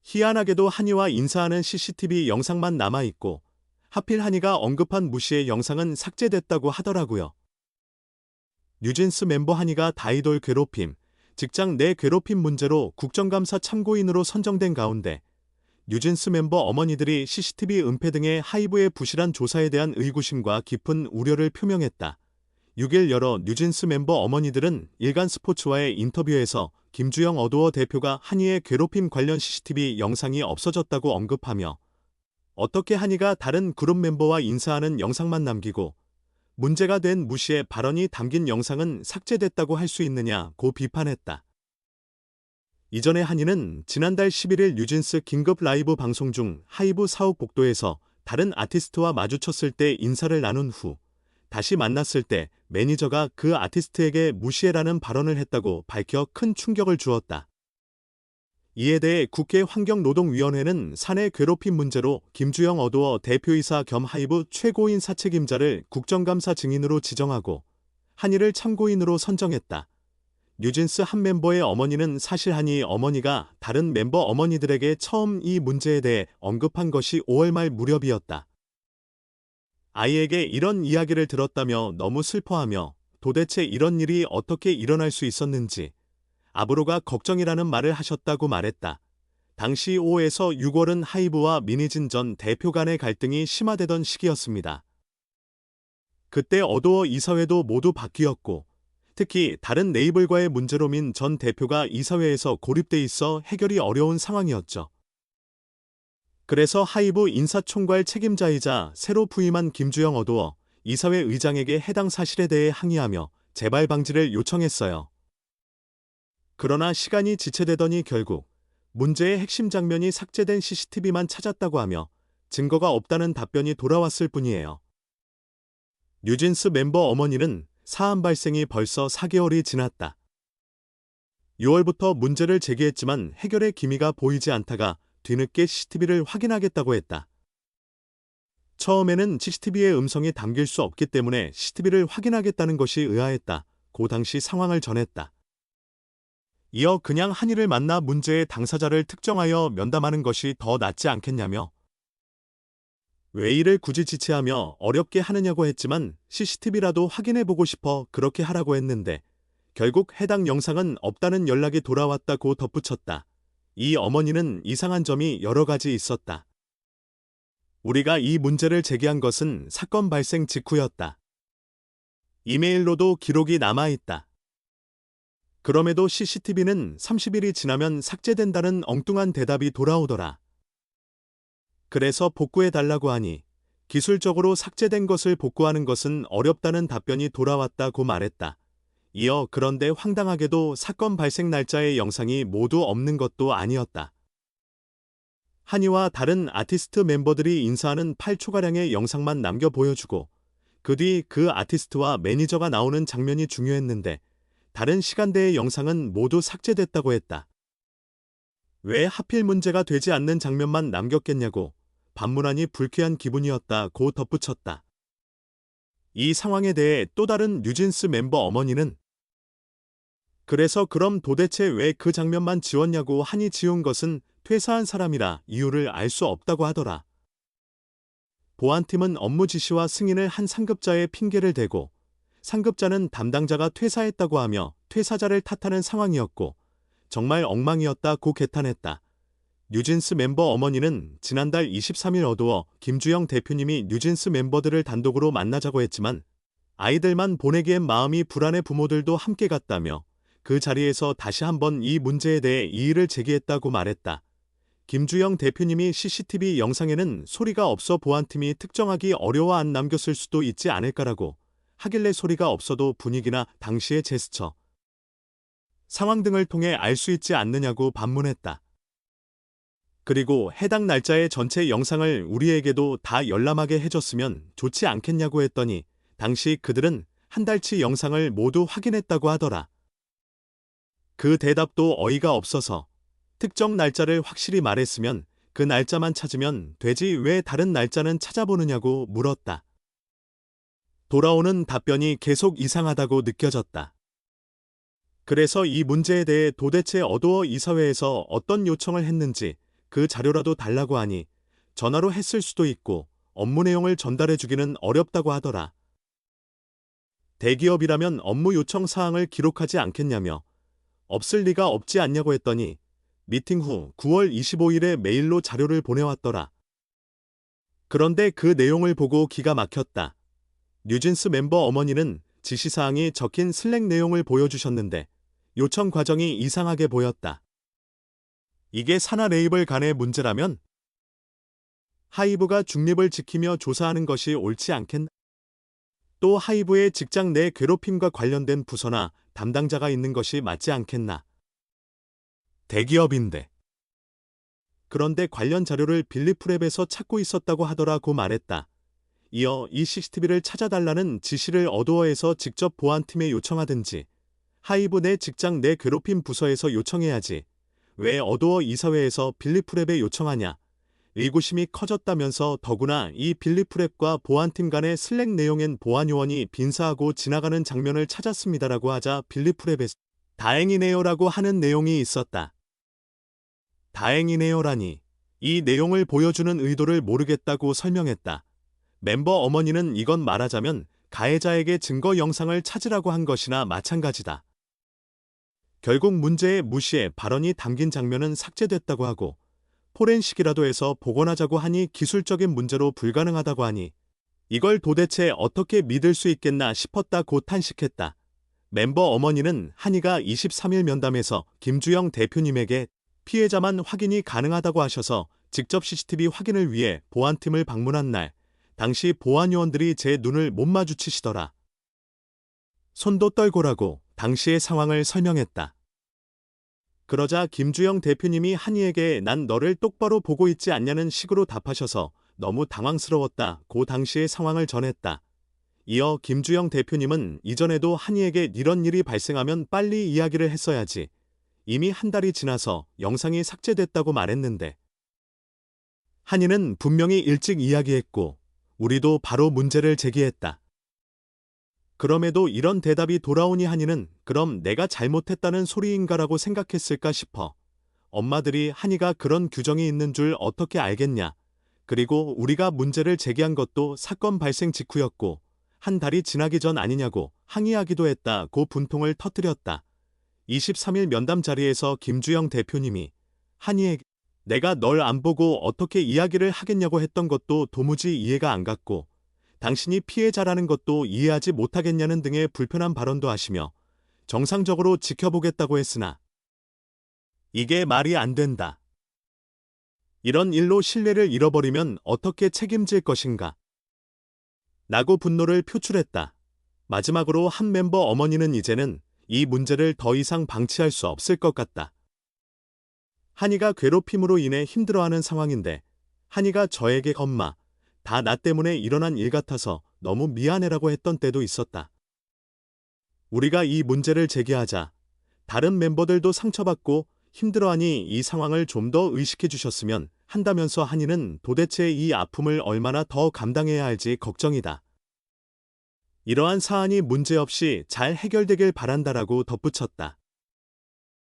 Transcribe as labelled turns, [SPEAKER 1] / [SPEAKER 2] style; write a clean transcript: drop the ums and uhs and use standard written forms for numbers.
[SPEAKER 1] 희한하게도 한이와 인사하는 CCTV 영상만 남아있고 하필 한이가 언급한 무시의 영상은 삭제됐다고 하더라고요. 뉴진스 멤버 한이가 다이돌 괴롭힘, 직장 내 괴롭힘 문제로 국정감사 참고인으로 선정된 가운데 뉴진스 멤버 어머니들이 CCTV 은폐 등의 하이브의 부실한 조사에 대한 의구심과 깊은 우려를 표명했다. 6일 여러 뉴진스 멤버 어머니들은 일간스포츠와의 인터뷰에서 김주영 어도어 대표가 한이의 괴롭힘 관련 CCTV 영상이 없어졌다고 언급하며 어떻게 한이가 다른 그룹 멤버와 인사하는 영상만 남기고 문제가 된 무시의 발언이 담긴 영상은 삭제됐다고 할 수 있느냐고 비판했다. 이전에 한이는 지난달 11일 뉴진스 긴급 라이브 방송 중 하이브 사옥 복도에서 다른 아티스트와 마주쳤을 때 인사를 나눈 후 다시 만났을 때 매니저가 그 아티스트에게 무시해라는 발언을 했다고 밝혀 큰 충격을 주었다. 이에 대해 국회 환경노동위원회는 사내 괴롭힘 문제로 김주영 어도어 대표이사 겸 하이브 최고인 사책임자를 국정감사 증인으로 지정하고 한이를 참고인으로 선정했다. 뉴진스 한 멤버의 어머니는 사실 한이 어머니가 다른 멤버 어머니들에게 처음 이 문제에 대해 언급한 것이 5월 말 무렵이었다. 아이에게 이런 이야기를 들었다며 너무 슬퍼하며 도대체 이런 일이 어떻게 일어날 수 있었는지 아브로가 걱정이라는 말을 하셨다고 말했다. 당시 5에서 6월은 하이브와 민희진 전 대표 간의 갈등이 심화되던 시기였습니다. 그때 어도어 이사회도 모두 바뀌었고 특히 다른 레이블과의 문제로 민 전 대표가 이사회에서 고립돼 있어 해결이 어려운 상황이었죠. 그래서 하이브 인사총괄 책임자이자 새로 부임한 김주영 어도어 이사회 의장에게 해당 사실에 대해 항의하며 재발 방지를 요청했어요. 그러나 시간이 지체되더니 결국 문제의 핵심 장면이 삭제된 CCTV만 찾았다고 하며 증거가 없다는 답변이 돌아왔을 뿐이에요. 뉴진스 멤버 어머니는 사안 발생이 벌써 4개월이 지났다. 6월부터 문제를 제기했지만 해결의 기미가 보이지 않다가 뒤늦게 CCTV를 확인하겠다고 했다. 처음에는 CCTV의 음성이 담길 수 없기 때문에 CCTV를 확인하겠다는 것이 의아했다. 고 당시 상황을 전했다. 이어 그냥 한이를 만나 문제의 당사자를 특정하여 면담하는 것이 더 낫지 않겠냐며 왜 이를 굳이 지체하며 어렵게 하느냐고 했지만 CCTV라도 확인해보고 싶어 그렇게 하라고 했는데 결국 해당 영상은 없다는 연락이 돌아왔다고 덧붙였다. 이 어머니는 이상한 점이 여러 가지 있었다. 우리가 이 문제를 제기한 것은 사건 발생 직후였다. 이메일로도 기록이 남아있다. 그럼에도 CCTV는 30일이 지나면 삭제된다는 엉뚱한 대답이 돌아오더라. 그래서 복구해달라고 하니 기술적으로 삭제된 것을 복구하는 것은 어렵다는 답변이 돌아왔다고 말했다. 이어 그런데 황당하게도 사건 발생 날짜의 영상이 모두 없는 것도 아니었다. 한이와 다른 아티스트 멤버들이 인사하는 8초가량의 영상만 남겨 보여주고 그 뒤 그 아티스트와 매니저가 나오는 장면이 중요했는데 다른 시간대의 영상은 모두 삭제됐다고 했다. 왜 하필 문제가 되지 않는 장면만 남겼겠냐고 반문하니 불쾌한 기분이었다고 덧붙였다. 이 상황에 대해 또 다른 뉴진스 멤버 어머니는 그래서 그럼 도대체 왜 그 장면만 지웠냐고 한이 지운 것은 퇴사한 사람이라 이유를 알 수 없다고 하더라. 보안팀은 업무 지시와 승인을 한 상급자의 핑계를 대고 상급자는 담당자가 퇴사했다고 하며 퇴사자를 탓하는 상황이었고 정말 엉망이었다고 개탄했다. 뉴진스 멤버 어머니는 지난달 23일 어두어 김주영 대표님이 뉴진스 멤버들을 단독으로 만나자고 했지만 아이들만 보내기엔 마음이 불안해 부모들도 함께 갔다며 그 자리에서 다시 한번 이 문제에 대해 이의를 제기했다고 말했다. 김주영 대표님이 CCTV 영상에는 소리가 없어 보안팀이 특정하기 어려워 안 남겼을 수도 있지 않을까라고 하길래 소리가 없어도 분위기나 당시의 제스처, 상황 등을 통해 알 수 있지 않느냐고 반문했다. 그리고 해당 날짜의 전체 영상을 우리에게도 다 열람하게 해줬으면 좋지 않겠냐고 했더니 당시 그들은 한 달치 영상을 모두 확인했다고 하더라. 그 대답도 어이가 없어서 특정 날짜를 확실히 말했으면 그 날짜만 찾으면 되지 왜 다른 날짜는 찾아보느냐고 물었다. 돌아오는 답변이 계속 이상하다고 느껴졌다. 그래서 이 문제에 대해 도대체 어도어 이사회에서 어떤 요청을 했는지 그 자료라도 달라고 하니 전화로 했을 수도 있고 업무 내용을 전달해주기는 어렵다고 하더라. 대기업이라면 업무 요청 사항을 기록하지 않겠냐며 없을 리가 없지 않냐고 했더니 미팅 후 9월 25일에 메일로 자료를 보내왔더라. 그런데 그 내용을 보고 기가 막혔다. 뉴진스 멤버 어머니는 지시사항이 적힌 슬랙 내용을 보여주셨는데 요청 과정이 이상하게 보였다. 이게 산하 레이블 간의 문제라면 하이브가 중립을 지키며 조사하는 것이 옳지 않겠나? 또 하이브의 직장 내 괴롭힘과 관련된 부서나 담당자가 있는 것이 맞지 않겠나? 대기업인데. 그런데 관련 자료를 빌리프랩에서 찾고 있었다고 하더라고 말했다. 이어 이 CCTV를 찾아달라는 지시를 어도어에서 직접 보안팀에 요청하든지 하이브 내 직장 내 괴롭힘 부서에서 요청해야지. 왜 어도어 이사회에서 빌리프랩에 요청하냐? 의구심이 커졌다면서 더구나 이 빌리프랩과 보안팀 간의 슬랙 내용엔 보안요원이 빈사하고 지나가는 장면을 찾았습니다라고 하자 빌리프랩에서 다행이네요라고 하는 내용이 있었다. 다행이네요라니 이 내용을 보여주는 의도를 모르겠다고 설명했다. 멤버 어머니는 이건 말하자면 가해자에게 증거 영상을 찾으라고 한 것이나 마찬가지다. 결국 문제의 무시에 발언이 담긴 장면은 삭제됐다고 하고 포렌식이라도 해서 복원하자고 하니 기술적인 문제로 불가능하다고 하니 이걸 도대체 어떻게 믿을 수 있겠나 싶었다고 탄식했다. 멤버 어머니는 한이가 23일 면담에서 김주영 대표님에게 피해자만 확인이 가능하다고 하셔서 직접 CCTV 확인을 위해 보안팀을 방문한 날 당시 보안요원들이 제 눈을 못 마주치시더라. 손도 떨고라고 당시의 상황을 설명했다. 그러자 김주영 대표님이 한이에게 난 너를 똑바로 보고 있지 않냐는 식으로 답하셔서 너무 당황스러웠다고 당시의 상황을 전했다. 이어 김주영 대표님은 이전에도 한이에게 이런 일이 발생하면 빨리 이야기를 했어야지. 이미 한 달이 지나서 영상이 삭제됐다고 말했는데. 한이는 분명히 일찍 이야기했고 우리도 바로 문제를 제기했다. 그럼에도 이런 대답이 돌아오니 한이는 그럼 내가 잘못했다는 소리인가라고 생각했을까 싶어. 엄마들이 한이가 그런 규정이 있는 줄 어떻게 알겠냐. 그리고 우리가 문제를 제기한 것도 사건 발생 직후였고 한 달이 지나기 전 아니냐고 항의하기도 했다고 분통을 터뜨렸다. 23일 면담 자리에서 김주영 대표님이 한이에게 내가 널 안 보고 어떻게 이야기를 하겠냐고 했던 것도 도무지 이해가 안 갔고 당신이 피해자라는 것도 이해하지 못하겠냐는 등의 불편한 발언도 하시며 정상적으로 지켜보겠다고 했으나 이게 말이 안 된다. 이런 일로 신뢰를 잃어버리면 어떻게 책임질 것인가? 라고 분노를 표출했다. 마지막으로 한 멤버 어머니는 이제는 이 문제를 더 이상 방치할 수 없을 것 같다. 한이가 괴롭힘으로 인해 힘들어하는 상황인데 한이가 저에게 엄마, 다 나 때문에 일어난 일 같아서 너무 미안해라고 했던 때도 있었다. 우리가 이 문제를 제기하자 다른 멤버들도 상처받고 힘들어하니 이 상황을 좀 더 의식해 주셨으면 한다면서 한이는 도대체 이 아픔을 얼마나 더 감당해야 할지 걱정이다. 이러한 사안이 문제없이 잘 해결되길 바란다라고 덧붙였다.